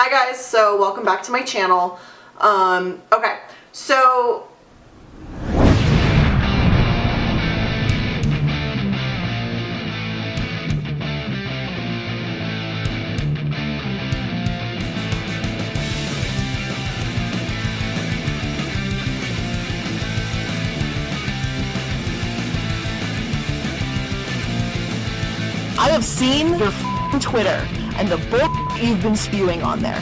Hi guys, so welcome back to my channel. Okay, so I have seen your Twitter and the bull you've been spewing on there.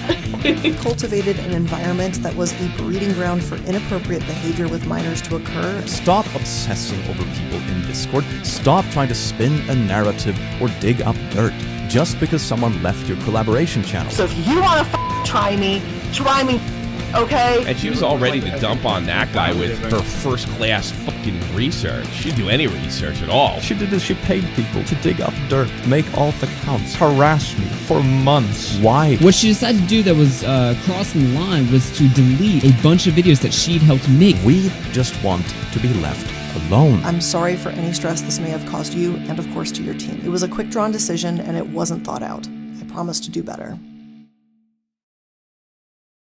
Cultivated an environment that was a breeding ground for inappropriate behavior with minors to occur. Stop obsessing over people in Discord. Stop trying to spin a narrative or dig up dirt just because someone left your collaboration channel. So if you want to try me, okay? And she was all ready to dump on that guy with her first-class fucking research. She'd do any research at all. She did this, she paid people to dig up dirt, make alt accounts, harass me for months. Why? What she decided to do that was crossing the line was to delete a bunch of videos that she'd helped make. We just want to be left alone. I'm sorry for any stress this may have caused you and of course to your team. It was a quick drawn decision and it wasn't thought out. I promise to do better.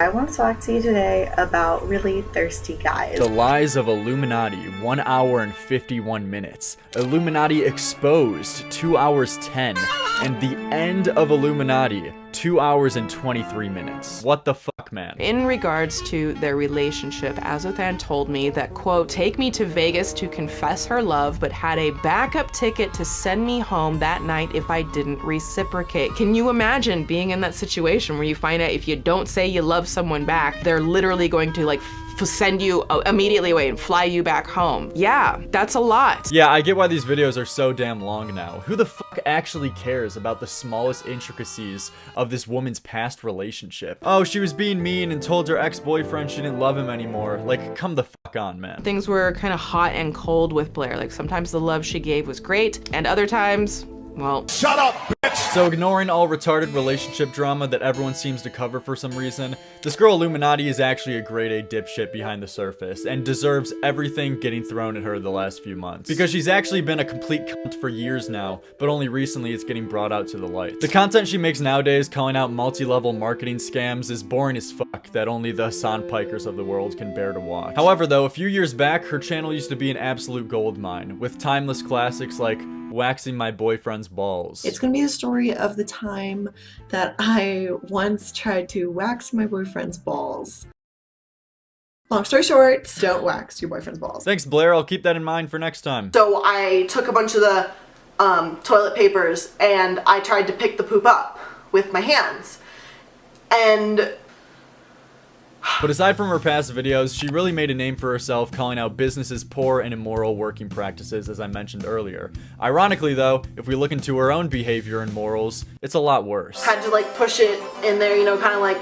I want to talk to you today about really thirsty guys. The Lies of Illuminati, 1 hour and 51 minutes. Illuminati Exposed, 2 hours 10. And The End of Illuminati, 2 hours and 23 minutes. What the fuck, man? In regards to their relationship, Azothan told me that, quote, take me to Vegas to confess her love, but had a backup ticket to send me home that night if I didn't reciprocate. Can you imagine being in that situation where you find out if you don't say you love someone back, they're literally going to like send you immediately away and fly you back home? Yeah, that's a lot. Yeah, I get why these videos are so damn long now. Who the fuck actually cares about the smallest intricacies of this woman's past relationship? Oh, she was being mean and told her ex-boyfriend she didn't love him anymore. Like, come the fuck on, man. Things were kind of hot and cold with Blair. Like, sometimes the love she gave was great, and other times, well, Shut up, bitch! So ignoring all retarded relationship drama that everyone seems to cover for some reason, this girl Illuminati is actually a grade A dipshit behind the surface and deserves everything getting thrown at her the last few months. Because she's actually been a complete cunt for years now, but only recently it's getting brought out to the light. The content she makes nowadays calling out multi-level marketing scams is boring as fuck that only the Hassan Pikers of the world can bear to watch. However though, a few years back, her channel used to be an absolute gold mine, with timeless classics like waxing my boyfriend's balls. It's gonna be the story of the time that I once tried to wax my boyfriend's balls. Long story short, don't wax your boyfriend's balls. Thanks, Blair. I'll keep that in mind for next time. So I took a bunch of the toilet papers and I tried to pick the poop up with my hands. But aside from her past videos, she really made a name for herself calling out businesses' poor and immoral working practices, as I mentioned earlier. Ironically though, if we look into her own behavior and morals, it's a lot worse. Had to like push it in there, you know, kind of like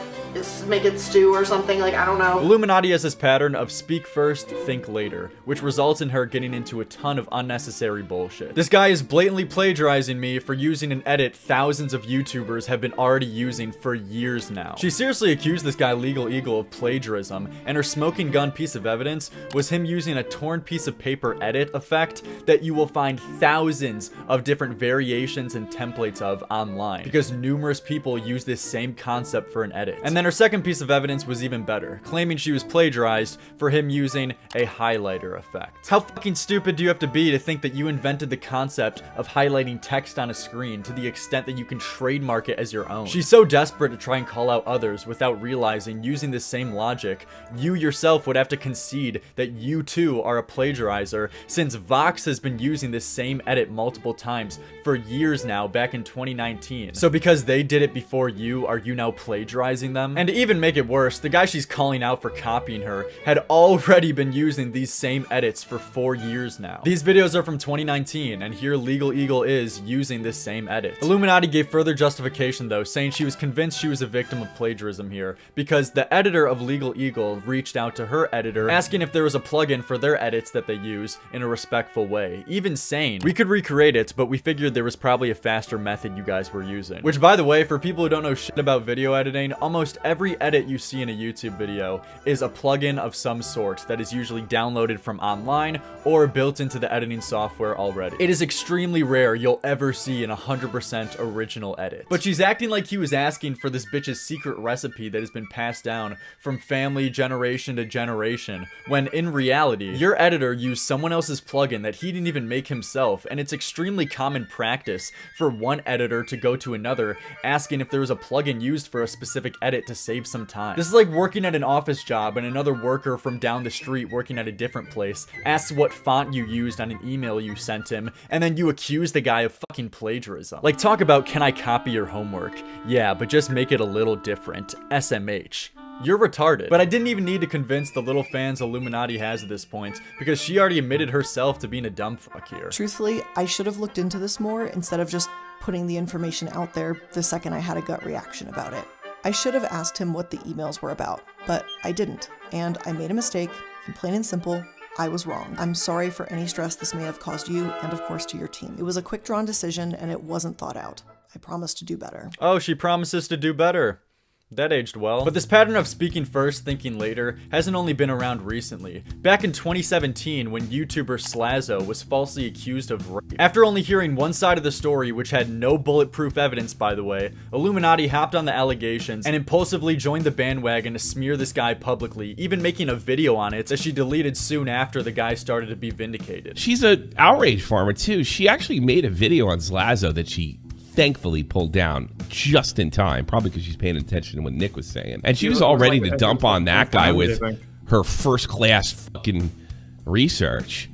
make it stew or something, like, I don't know. Illuminati has this pattern of speak first, think later, which results in her getting into a ton of unnecessary bullshit. This guy is blatantly plagiarizing me for using an edit thousands of YouTubers have been already using for years now. She seriously accused this guy Legal Eagle of plagiarism, and her smoking gun piece of evidence was him using a torn piece of paper edit effect that you will find thousands of different variations and templates of online, because numerous people use this same concept for an edit. And then her second piece of evidence was even better, claiming she was plagiarized for him using a highlighter effect. How fucking stupid do you have to be to think that you invented the concept of highlighting text on a screen to the extent that you can trademark it as your own? She's so desperate to try and call out others without realizing, using this same logic, you yourself would have to concede that you too are a plagiarizer, since Vox has been using this same edit multiple times for years now, back in 2019. So because they did it before you, are you now plagiarizing them? And to even make it worse, the guy she's calling out for copying her had already been using these same edits for 4 years now. These videos are from 2019, and here Legal Eagle is using this same edit. Illuminati gave further justification though, saying she was convinced she was a victim of plagiarism here, because the editor of Legal Eagle reached out to her editor asking if there was a plugin for their edits that they use in a respectful way, even saying, we could recreate it, but we figured there was probably a faster method you guys were using. Which, by the way, for people who don't know shit about video editing, almost every edit you see in a YouTube video is a plugin of some sort that is usually downloaded from online or built into the editing software already. It is extremely rare you'll ever see an 100% original edit. But she's acting like he was asking for this bitch's secret recipe that has been passed down from family generation to generation, when in reality, your editor used someone else's plugin that he didn't even make himself, and it's extremely common practice for one editor to go to another asking if there was a plugin used for a specific edit to save some time. This is like working at an office job and another worker from down the street working at a different place asks what font you used on an email you sent him, and then you accuse the guy of fucking plagiarism. Like, talk about, can I copy your homework? Yeah, but just make it a little different. SMH. You're retarded. But I didn't even need to convince the little fans iilluminaughtii has at this point, because she already admitted herself to being a dumb fuck here. Truthfully, I should have looked into this more instead of just putting the information out there the second I had a gut reaction about it. I should have asked him what the emails were about, but I didn't, and I made a mistake, and plain and simple, I was wrong. I'm sorry for any stress this may have caused you, and of course to your team. It was a quick drawn decision, and it wasn't thought out. I promise to do better. Oh, she promises to do better. That aged well. But this pattern of speaking first, thinking later hasn't only been around recently. Back in 2017, when YouTuber Slazo was falsely accused of rape. After only hearing one side of the story, which had no bulletproof evidence by the way, iilluminaughtii hopped on the allegations and impulsively joined the bandwagon to smear this guy publicly, even making a video on it that she deleted soon after the guy started to be vindicated. She's an outrage farmer too. She actually made a video on Slazo that she thankfully pulled down just in time, probably because she's paying attention to what Nick was saying. And she was all ready to dump on that guy with her first-class fucking research.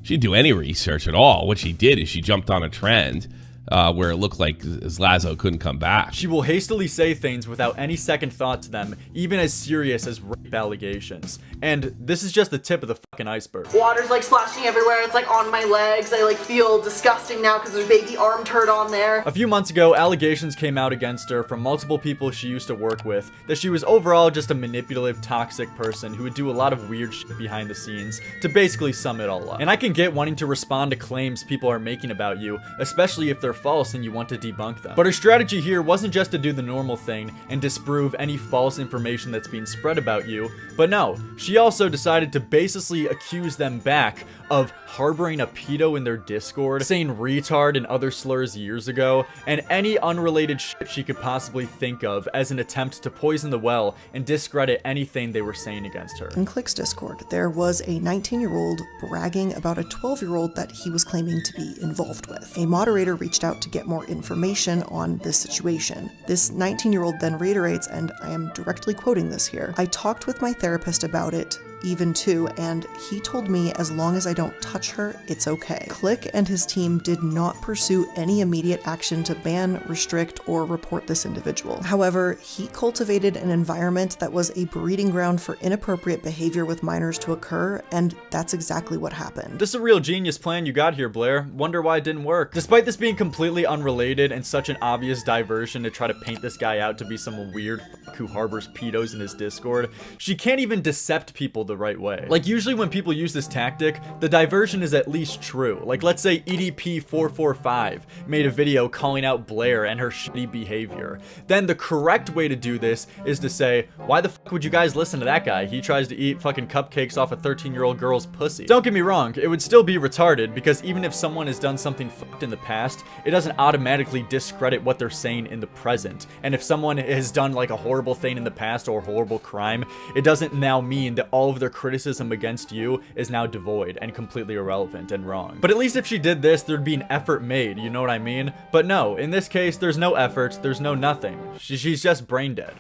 She didn't do any research at all. What she did is she jumped on a trend where it looked like Slazo couldn't come back. She will hastily say things without any second thought to them, even as serious as rape allegations. And this is just the tip of the fucking iceberg. Water's like splashing everywhere. It's like on my legs. I like feel disgusting now because there's baby arm turd on there. A few months ago, allegations came out against her from multiple people she used to work with that she was overall just a manipulative, toxic person who would do a lot of weird shit behind the scenes, to basically sum it all up. And I can get wanting to respond to claims people are making about you, especially if they're false and you want to debunk them. But her strategy here wasn't just to do the normal thing and disprove any false information that's being spread about you, but no, she also decided to basically accuse them back of harboring a pedo in their Discord, saying retard and other slurs years ago, and any unrelated shit she could possibly think of as an attempt to poison the well and discredit anything they were saying against her. In Click's Discord, there was a 19-year-old bragging about a 12-year-old that he was claiming to be involved with. A moderator reached out to get more information on this situation. This 19-year-old then reiterates, and I am directly quoting this here, "I talked with my therapist about it, even too, and he told me as long as I don't touch her, it's okay." Click and his team did not pursue any immediate action to ban, restrict, or report this individual. However, he cultivated an environment that was a breeding ground for inappropriate behavior with minors to occur, and that's exactly what happened. This is a real genius plan you got here, Blair. Wonder why it didn't work. Despite this being completely unrelated and such an obvious diversion to try to paint this guy out to be some weird fuck who harbors pedos in his Discord, she can't even decept people the right way. Like, usually when people use this tactic, the diversion is at least true. Like, let's say EDP445 made a video calling out Blair and her shitty behavior. Then the correct way to do this is to say, why the fuck would you guys listen to that guy? He tries to eat fucking cupcakes off a 13-year-old girl's pussy. Don't get me wrong, it would still be retarded, because even if someone has done something fucked in the past, it doesn't automatically discredit what they're saying in the present. And if someone has done like a horrible thing in the past or a horrible crime, it doesn't now mean that all of their criticism against you is now devoid and completely irrelevant and wrong. But at least if she did this, there'd be an effort made, you know what I mean? But no, in this case, there's no effort, there's no nothing. She's just brain dead.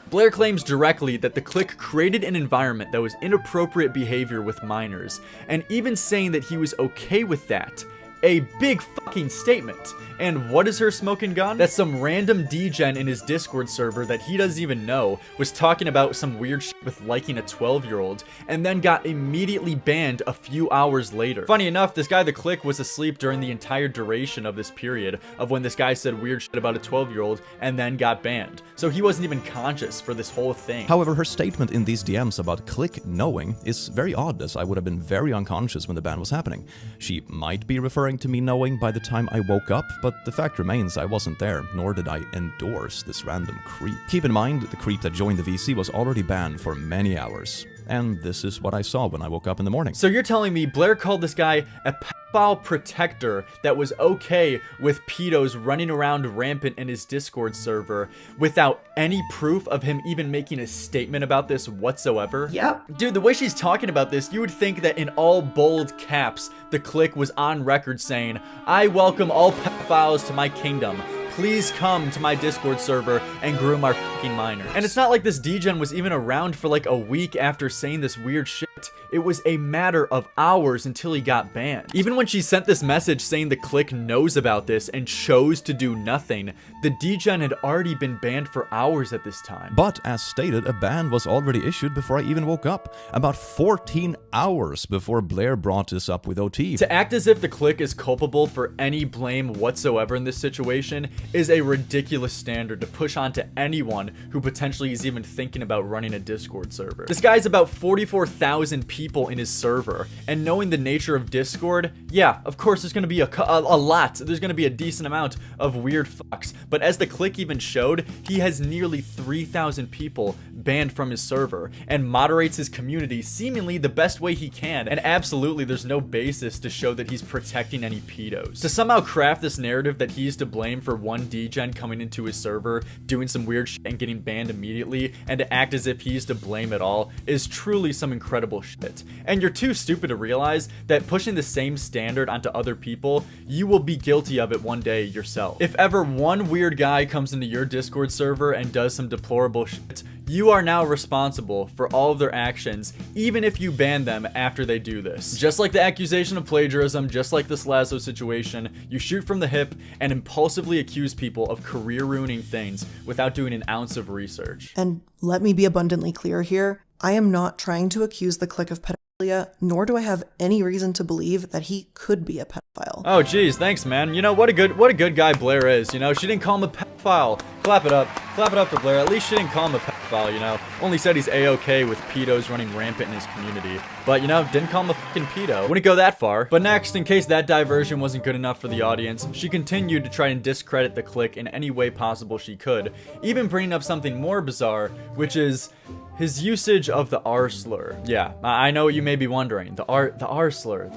Blair claims directly that the clique created an environment that was inappropriate behavior with minors, and even saying that he was okay with that. A big fucking statement. And what is her smoking gun? That some random degen in his Discord server that he doesn't even know was talking about some weird shit with liking a 12-year-old, and then got immediately banned a few hours later. Funny enough, this guy, the clique, was asleep during the entire duration of this period of when this guy said weird shit about a 12-year-old and then got banned. so he wasn't even conscious for this whole thing. However, her statement in these DMs about Click knowing is very odd, as I would have been very unconscious when the ban was happening. She might be referring to me knowing by the time I woke up, but the fact remains I wasn't there, nor did I endorse this random creep. Keep in mind, the creep that joined the VC was already banned for many hours. And this is what I saw when I woke up in the morning. So you're telling me Blair called this guy a pedophile protector that was okay with pedos running around rampant in his Discord server without any proof of him even making a statement about this whatsoever? Yep. Dude, the way she's talking about this, you would think that in all bold caps, the Click was on record saying, "I welcome all pedophiles to my kingdom. Please come to my Discord server and groom our fucking minors." And it's not like this degen was even around for like a week after saying this weird shit. It was a matter of hours until he got banned. Even when she sent this message saying the Click knows about this and chose to do nothing, the degen had already been banned for hours at this time. But, as stated, a ban was already issued before I even woke up, about 14 hours before Blair brought this up with OT. To act as if the Click is culpable for any blame whatsoever in this situation is a ridiculous standard to push onto anyone who potentially is even thinking about running a Discord server. This guy's about 44,000 people in his server, and knowing the nature of Discord, yeah, of course there's gonna be a lot, there's gonna be a decent amount of weird fucks, but as the Click even showed, he has nearly 3,000 people banned from his server, and moderates his community seemingly the best way he can, and absolutely there's no basis to show that he's protecting any pedos. To somehow craft this narrative that he's to blame for one degen coming into his server, doing some weird shit and getting banned immediately, and to act as if he's to blame at all is truly some incredible shit. And you're too stupid to realize that pushing the same standard onto other people, you will be guilty of it one day yourself. If ever one weird guy comes into your Discord server and does some deplorable shit, you are now responsible for all of their actions, even if you ban them after they do this. Just like the accusation of plagiarism, just like this Lazo situation, you shoot from the hip and impulsively accuse people of career-ruining things without doing an ounce of research. And let me be abundantly clear here, I am not trying to accuse the Click of pedophilia, nor do I have any reason to believe that he could be a pedophile. Oh geez, thanks man. You know, what a good guy Blair is, you know? She didn't call him a pedophile. Clap it up for Blair. At least she didn't call him a pedophile, you know? Only said he's a-okay with pedos running rampant in his community. But, you know, didn't call him a fucking pedo. Wouldn't go that far. But next, in case that diversion wasn't good enough for the audience, she continued to try and discredit the Click in any way possible she could, even bringing up something more bizarre, which is his usage of the R slur. Yeah, I know what you may be wondering. The R slur.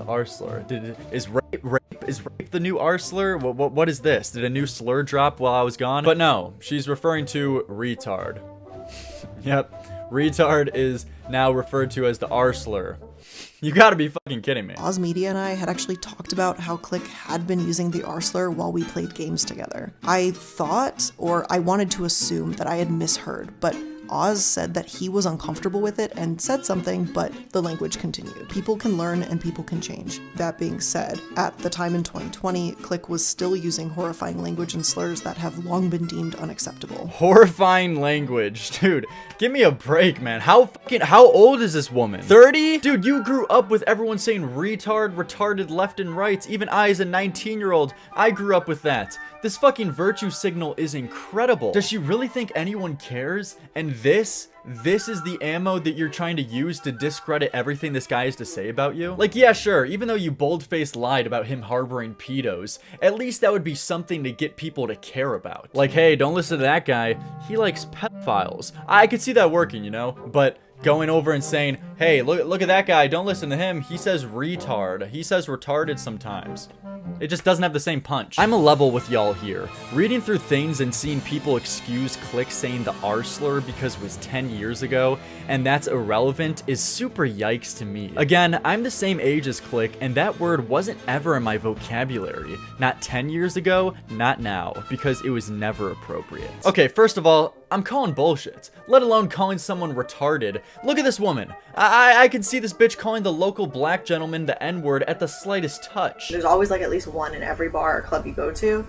Is rape the new R slur? What is this? Did a new slur drop while I was gone? But no, she's referring to retard. Yep, retard is now referred to as the R slur. You gotta be fucking kidding me. Oz Media and I had actually talked about how Click had been using the R slur while we played games together. I thought, or I wanted to assume, that I had misheard, but Oz said that he was uncomfortable with it and said something, but the language continued. People can learn and people can change. That being said, at the time in 2020, Click was still using horrifying language and slurs that have long been deemed unacceptable. Horrifying language. Dude, give me a break, man. How old is this woman? 30? Dude, you grew up with everyone saying retard, retarded left and right. Even I, as a 19-year-old, I grew up with that. This fucking virtue signal is incredible. Does she really think anyone cares? And this is the ammo that you're trying to use to discredit everything this guy has to say about you? Like, yeah, sure, even though you bold-faced lied about him harboring pedos, at least that would be something to get people to care about. Like, hey, don't listen to that guy. He likes pedophiles. I could see that working, you know? But going over and saying, hey, look at that guy, don't listen to him. He says retard. He says retarded sometimes. It just doesn't have the same punch. I'm a level with y'all here. Reading through things and seeing people excuse Click saying the R slur because it was 10 years ago and that's irrelevant is super yikes to me. Again, I'm the same age as Click and that word wasn't ever in my vocabulary. Not 10 years ago, not now, because it was never appropriate. Okay, first of all, I'm calling bullshit, let alone calling someone retarded. Look at this woman. I can see this bitch calling the local black gentleman the N-word at the slightest touch. There's always like at least one in every bar or club you go to,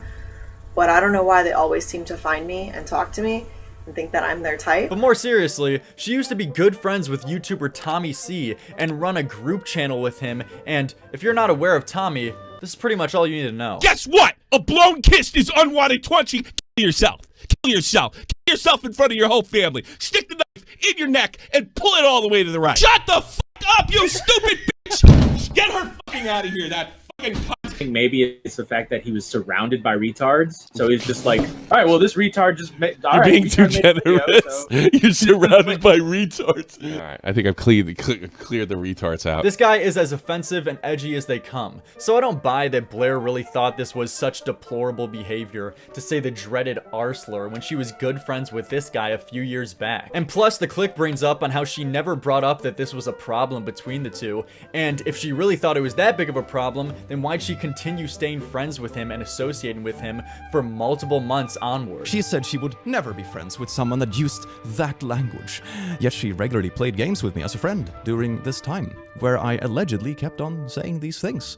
but I don't know why they always seem to find me and talk to me and think that I'm their type. But more seriously, she used to be good friends with YouTuber Tommy C and run a group channel with him, and if you're not aware of Tommy, this is pretty much all you need to know. Guess what? A blown kiss is unwanted 20. Yourself. Kill yourself. Kill yourself in front of your whole family. Stick the knife in your neck and pull it all the way to the right. Shut the fuck up, you stupid bitch! Get her fucking out of here, that fucking cunt. I think maybe it's the fact that he was surrounded by retards, so he's just like, all right, well, this retard just made. You're being too generous. You're surrounded by retards. All right, I think I've cleared the retards out. This guy is as offensive and edgy as they come, so I don't buy that Blair really thought this was such deplorable behavior to say the dreaded R slur when she was good friends with this guy a few years back. And plus, the click brings up on how she never brought up that this was a problem between the two, and if she really thought it was that big of a problem, then why'd she continue staying friends with him and associating with him for multiple months onward? She said she would never be friends with someone that used that language. Yet she regularly played games with me as a friend during this time, where I allegedly kept on saying these things.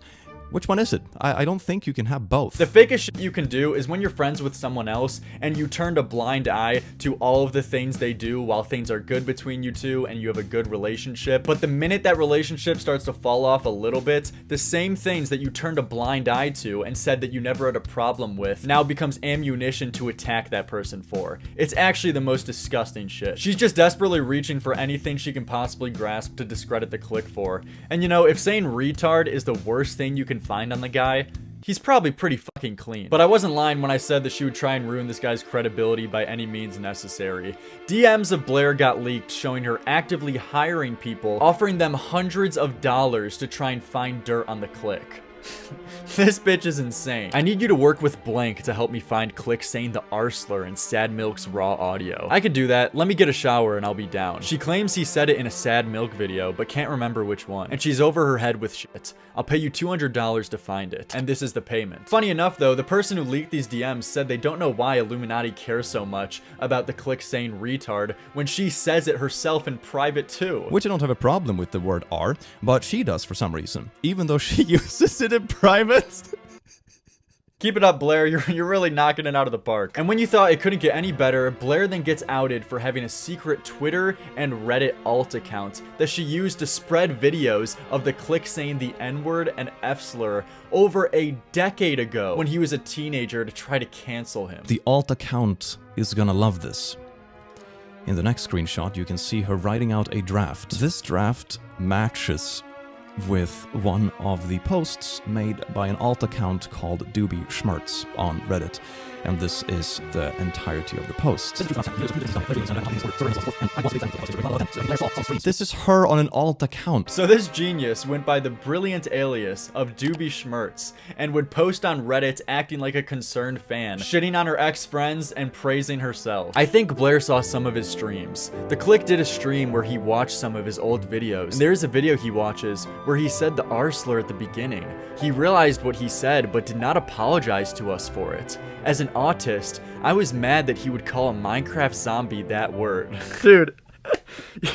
Which one is it? I don't think you can have both. The fakest shit you can do is when you're friends with someone else and you turned a blind eye to all of the things they do while things are good between you two and you have a good relationship. But the minute that relationship starts to fall off a little bit, the same things that you turned a blind eye to and said that you never had a problem with now becomes ammunition to attack that person for. It's actually the most disgusting shit. She's just desperately reaching for anything she can possibly grasp to discredit the click for. And you know, if saying retard is the worst thing you can find on the guy, he's probably pretty fucking clean. But I wasn't lying when I said that she would try and ruin this guy's credibility by any means necessary. DMs of Blair got leaked showing her actively hiring people, offering them hundreds of dollars to try and find dirt on the click. This bitch is insane. I need you to work with blank to help me find Click saying the R slur in Sad Milk's raw audio. I could do that. Let me get a shower and I'll be down. She claims he said it in a Sad Milk video, but can't remember which one. And she's over her head with shit. I'll pay you $200 to find it. And this is the payment. Funny enough though, the person who leaked these DMs said they don't know why Illuminati cares so much about the Click saying retard when she says it herself in private too. Which I don't have a problem with the word R, but she does for some reason, even though she uses it in private. Keep it up, Blair. You're really knocking it out of the park. And when you thought it couldn't get any better, Blair then gets outed for having a secret Twitter and Reddit alt account that she used to spread videos of the click saying the N-word and F-slur over a decade ago when he was a teenager to try to cancel him. The alt account is gonna love this. In the next screenshot, you can see her writing out a draft. This draft matches with one of the posts made by an alt account called Doobie Schmertz on Reddit. And this is the entirety of the post. This is her on an alt account. So this genius went by the brilliant alias of Doobie Schmertz and would post on Reddit acting like a concerned fan, shitting on her ex-friends and praising herself. I think Blair saw some of his streams. The Click did a stream where he watched some of his old videos. And there's a video he watches where he said the R slur at the beginning. He realized what he said but did not apologize to us for it. As an autist, I was mad that he would call a Minecraft zombie that word. Dude,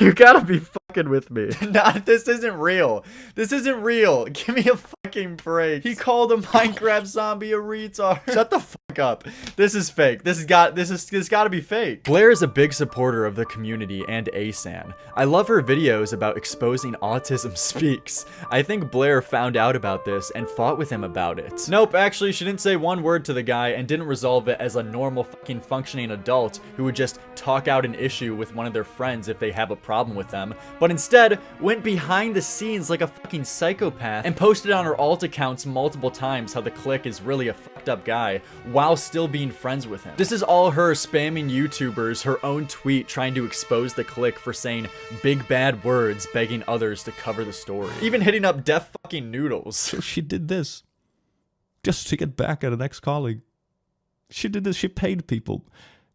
you gotta be fucking with me. Nah, this isn't real. This isn't real. Give me a fucking break. He called a Minecraft zombie a retard. Shut the fuck up. This is fake. This gotta be fake. Blair is a big supporter of the community and ASAN. I love her videos about exposing Autism Speaks. I think Blair found out about this and fought with him about it. Nope, actually, she didn't say one word to the guy and didn't resolve it as a normal fucking functioning adult who would just talk out an issue with one of their friends if they have a problem with them, but instead went behind the scenes like a fucking psychopath and posted on her alt accounts multiple times how the Click is really a fucked up guy while still being friends with him. This is all her spamming YouTubers her own tweet trying to expose the Click for saying big bad words, begging others to cover the story. Even hitting up Deaf fucking Noodles. So she did this just to get back at an ex-colleague. She did this, she paid people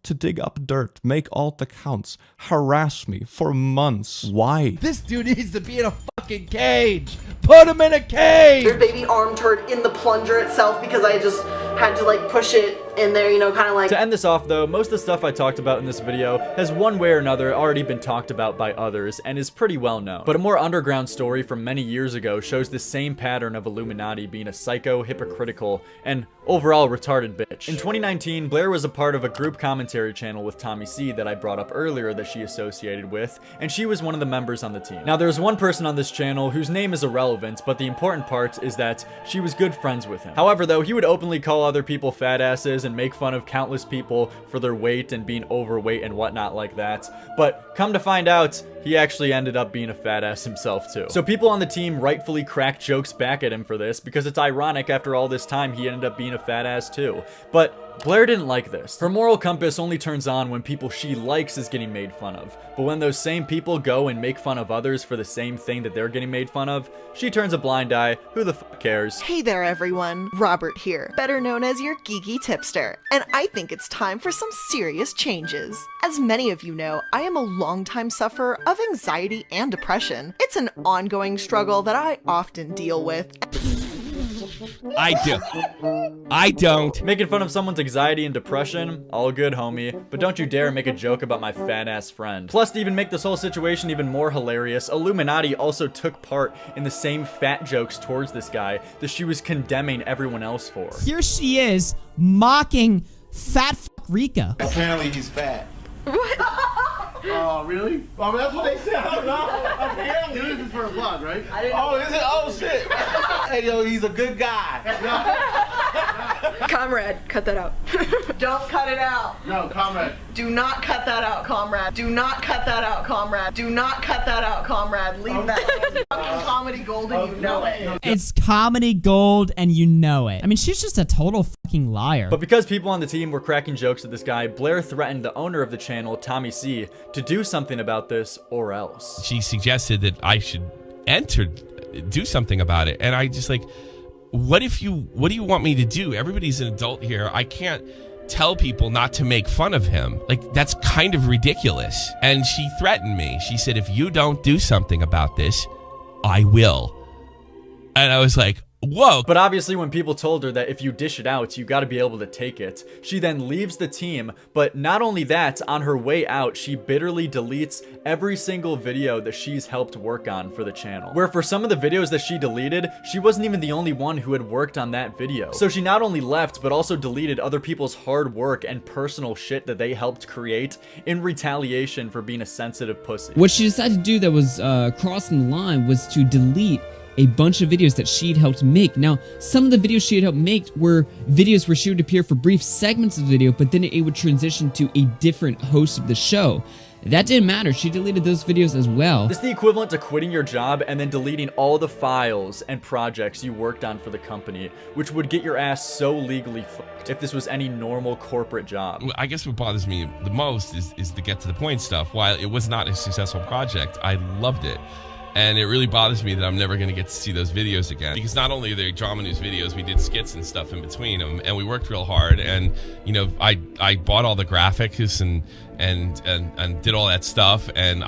to dig up dirt, make alt accounts, harass me for months. Why? This dude needs to be in a fucking cage. Put him in a cage. There's baby arm turd in the plunger itself because I just had to like push it in there, you know, kind of like. To end this off though, most of the stuff I talked about in this video has one way or another already been talked about by others and is pretty well known. But a more underground story from many years ago shows the same pattern of Illuminati being a psycho, hypocritical, and overall retarded bitch. In 2019, Blair was a part of a group commentary channel with Tommy C that I brought up earlier that she associated with, and she was one of the members on the team. Now there's one person on this channel whose name is irrelevant, but the important part is that she was good friends with him. However though, he would openly call other people fat asses and make fun of countless people for their weight and being overweight and whatnot like that. But come to find out, he actually ended up being a fat ass himself too. So people on the team rightfully crack jokes back at him for this because it's ironic after all this time he ended up being a fat ass too. But Blair didn't like this. Her moral compass only turns on when people she likes is getting made fun of. But when those same people go and make fun of others for the same thing that they're getting made fun of, she turns a blind eye. Who the fuck cares? Hey there everyone, Robert here, better known as your geeky tipster, and I think it's time for some serious changes. As many of you know, I am a longtime sufferer of anxiety and depression. It's an ongoing struggle that I often deal with. I do. I don't. Making fun of someone's anxiety and depression, all good, homie. But don't you dare make a joke about my fat ass friend. Plus, to even make this whole situation even more hilarious, Illuminaughtii also took part in the same fat jokes towards this guy that she was condemning everyone else for. Here she is mocking fat f Rika. Apparently he's fat. Oh, really? Oh, that's what they said. I don't know. Apparently, this is for a vlog, right? Oh, is it? Oh, shit. Hey, yo, he's a good guy. Comrade, cut that out. Don't cut it out. No, comrade. Do not cut that out, comrade. Do not cut that out, comrade. Do not cut that out, comrade. Leave that. It's fucking comedy gold and you know it. It's comedy gold and you know it. I mean, she's just a total fucking liar. But because people on the team were cracking jokes at this guy, Blair threatened the owner of the channel, Tommy C, to do something about this or else. She suggested that I should do something about it. And I just like, what do you want me to do? Everybody's an adult here. I can't tell people not to make fun of him. Like, that's kind of ridiculous. And she threatened me. She said, if you don't do something about this, I will. And I was like, whoa. But obviously when people told her that if you dish it out, you gotta be able to take it, she then leaves the team. But not only that, on her way out, she bitterly deletes every single video that she's helped work on for the channel. Where for some of the videos that she deleted, she wasn't even the only one who had worked on that video. So she not only left, but also deleted other people's hard work and personal shit that they helped create in retaliation for being a sensitive pussy. What she decided to do that was crossing the line was to delete a bunch of videos that she'd helped make. Now, some of the videos she had helped make were videos where she would appear for brief segments of the video, but then it would transition to a different host of the show. That didn't matter. She deleted those videos as well. This is the equivalent to quitting your job and then deleting all the files and projects you worked on for the company, which would get your ass so legally fucked if this was any normal corporate job. I guess what bothers me the most is the get to the point stuff. While it was not a successful project, I loved it. And it really bothers me that I'm never going to get to see those videos again. Because not only are they drama news videos, we did skits and stuff in between them. And we worked real hard. And, you know, I bought all the graphics and did all that stuff. And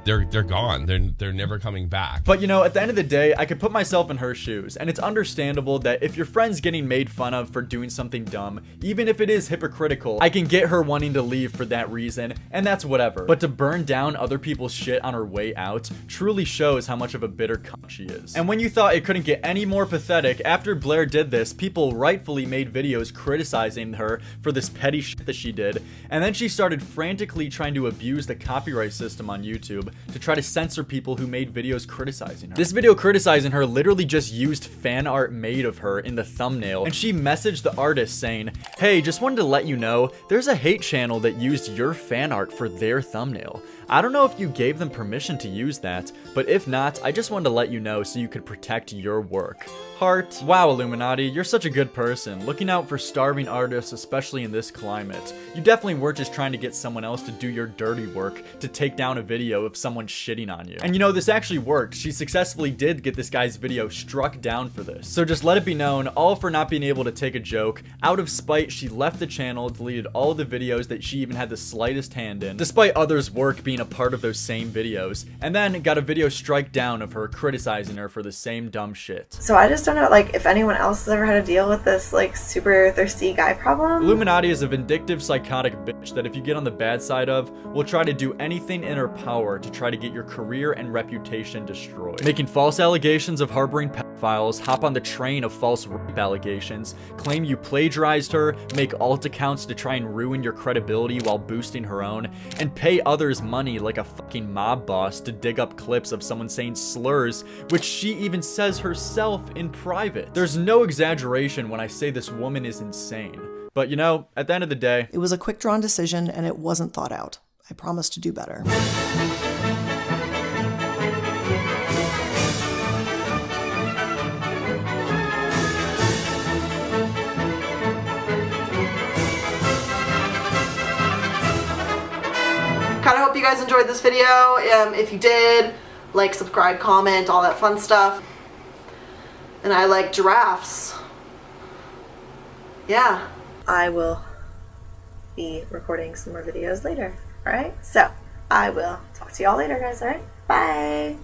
they're gone. They're never coming back. But, you know, at the end of the day, I could put myself in her shoes. And it's understandable that if your friend's getting made fun of for doing something dumb, even if it is hypocritical, I can get her wanting to leave for that reason. And that's whatever. But to burn down other people's shit on her way out truly shows how much of a bitter cunt she is. And when you thought it couldn't get any more pathetic, after Blair did this, people rightfully made videos criticizing her for this petty shit that she did, and then she started frantically trying to abuse the copyright system on YouTube to try to censor people who made videos criticizing her. This video criticizing her literally just used fan art made of her in the thumbnail, and she messaged the artist saying, "Hey, just wanted to let you know, there's a hate channel that used your fan art for their thumbnail. I don't know if you gave them permission to use that, but if not, I just wanted to let you know so you could protect your work. Heart." Wow, Illuminaughtii, you're such a good person, looking out for starving artists, especially in this climate. You definitely weren't just trying to get someone else to do your dirty work to take down a video of someone shitting on you. And you know, this actually worked. She successfully did get this guy's video struck down for this. So just let it be known, all for not being able to take a joke. Out of spite, she left the channel, deleted all the videos that she even had the slightest hand in, despite others' work being a part of those same videos, and then got a video strike down of her criticizing her for the same dumb shit. So I just don't know, like, if anyone else has ever had to deal with this, like, super thirsty guy problem. Illuminaughtii is a vindictive, psychotic bitch that if you get on the bad bad side of, will try to do anything in her power to try to get your career and reputation destroyed. Making false allegations of harboring pedophiles, hop on the train of false rape allegations, claim you plagiarized her, make alt accounts to try and ruin your credibility while boosting her own, and pay others money like a fucking mob boss to dig up clips of someone saying slurs, which she even says herself in private. There's no exaggeration when I say this woman is insane. But you know, at the end of the day, It was a quick drawn decision and it wasn't thought out. I promise to do better. Kind of hope you guys enjoyed this video. If you did, like, subscribe, comment, all that fun stuff. And I like giraffes. Yeah. I will be recording some more videos later. Alright? So, I will talk to y'all later, guys. Alright? Bye!